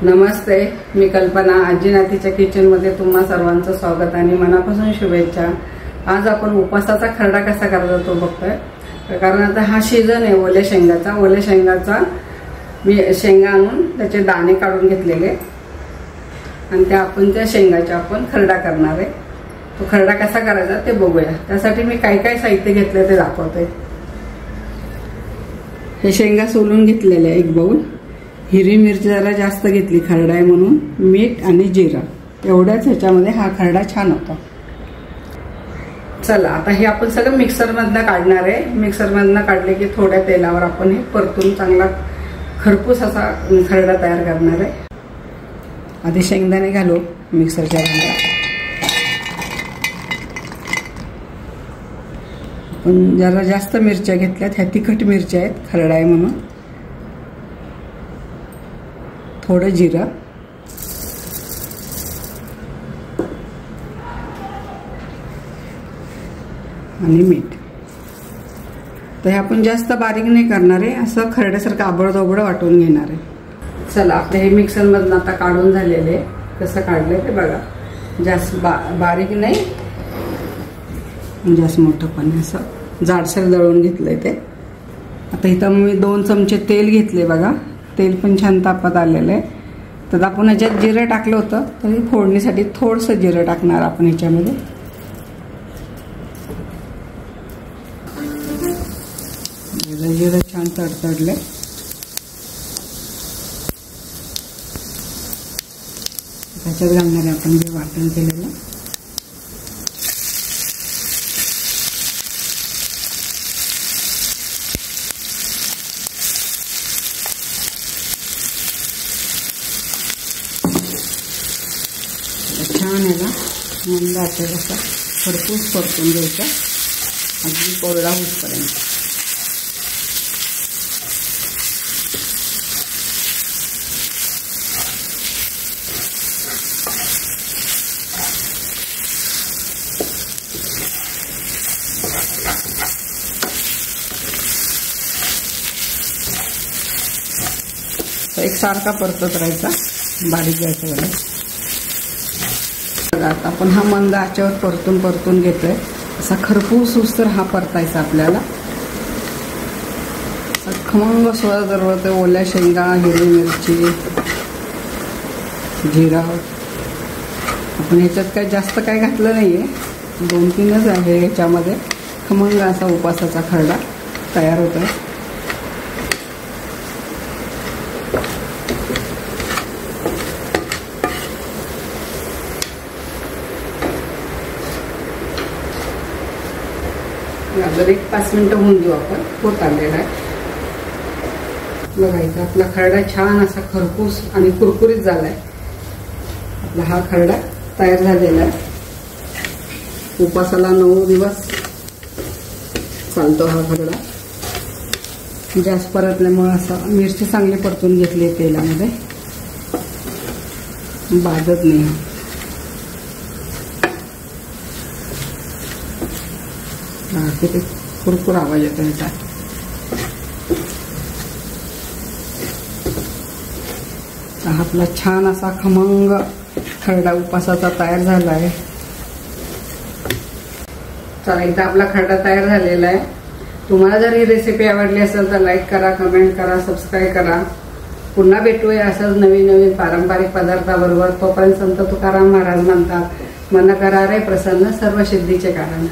नमस्ते, मी कल्पना. आजी नातीच्या किचन मध्ये तुम्हा सर्वांचं स्वागत आणि मनापासून शुभेच्छा. आज आपण उपासाचा खरडा कसा करायचा तो बघतोय. कारण आता हा सीझन आहे ओल्या शेंगाचा. मी शेंगा आणून त्याचे दाणे काढून घेतलेले आणि त्या शेंगाचा आपण खरडा करणार आहे. तो खरडा कसा करायचा ते बघूया. त्यासाठी मी काय काय साहित्य घेतले ते दाखवते. हे शेंगा सोलून घेतलेले एक बाउल, हिरवी मिरची जरा जास्त घेतली खरडा आहे म्हणून, मीठ आणि जिरा, एवढ्याच ह्याच्यामध्ये हा खरडा छान होता. चला आता हे आपण सगळं मिक्सर मधनं काढणार आहे. मिक्सर मधनं काढले की थोड्या तेलावर आपण हे परतून चांगला खरपूस असा खरडा तयार करणार आहे. आधी शेंगदाणे घालू मिक्सरच्या भांड्यात. आपण जरा जास्त मिरच्या घेतल्यात, ह्या तिखट मिरच्या आहेत, खरडा आहे म्हणून. थोडं जिरं आणि मीठ. तर हे आपण जास्त बारीक नाही करणार आहे, असं खरड्यासारखं आबडधोबड वाटून घेणार आहे. चला आपले हे मिक्सर मधून आता काढून झालेले. कसं काढलंय ते बघा. जास्त बारीक नाही, जास्त मोठं पण असं जाडसर दळून घेतलंय ते. आता इथं मी 2 चमचे तेल घेतले बघा. तेल पण छान तापत आलेलं आहे. तर आपण ह्याच्यात जिरं टाकलं होतं, तर फोडणीसाठी थोडंसं जिरं टाकणार आपण ह्याच्यामध्ये. जिरं छान तडतडले. त्याच्यात घालणार आहे आपण जे वाटण केलेलं. छान याला मंद आचेवर असा खरपूस परतून घ्यायचा अगदी कोरडा होईपर्यंत. एकसारखा परतत राहायचा बारीक गॅसवर. आता आपण हा मंद आचेवर परतून घेतोय. असा खरपूस उसतर हा परतायचा आपल्याला. खमंग स्वाद दरवळतोय. ओल्या शेंगा, हिरवी मिरची, जिरा. आपण ह्याच्यात काय जास्त काय घातलं नाहीये, 2-3च आहे ह्याच्यामध्ये. खमंग असा उपासाचा खरडा तयार होतोय. जर 1-5 मिनिटं होऊन देऊ आपण. होत आलेला आहे बघायचा. आपला खरडा छान असा खरपूस आणि कुरकुरीत झालाय. आपला हा खरडा तयार झालेला आहे. उपासाला 9 दिवस चालतो हा खरडा. जास्त परतल्यामुळे असं मिरची चांगली परतून घेतली तेलामध्ये, बाधत नाही. किती कुरकुर आवाज येतो ह्याचा. आपला छान असा खमंग खरडा उपासाचा तयार झाला आहे. चला एकदा आपला खरडा तयार झालेला आहे. तुम्हाला जर ही रेसिपी आवडली असेल तर लाईक करा, कमेंट करा, सबस्क्राईब करा. पुन्हा भेटूया असंच नवीन पारंपरिक पदार्थाबरोबर. तोपर्यंत संत तुकाराम महाराज म्हणतात, मन करा रे प्रसन्न सर्व सिद्धीचे कारण.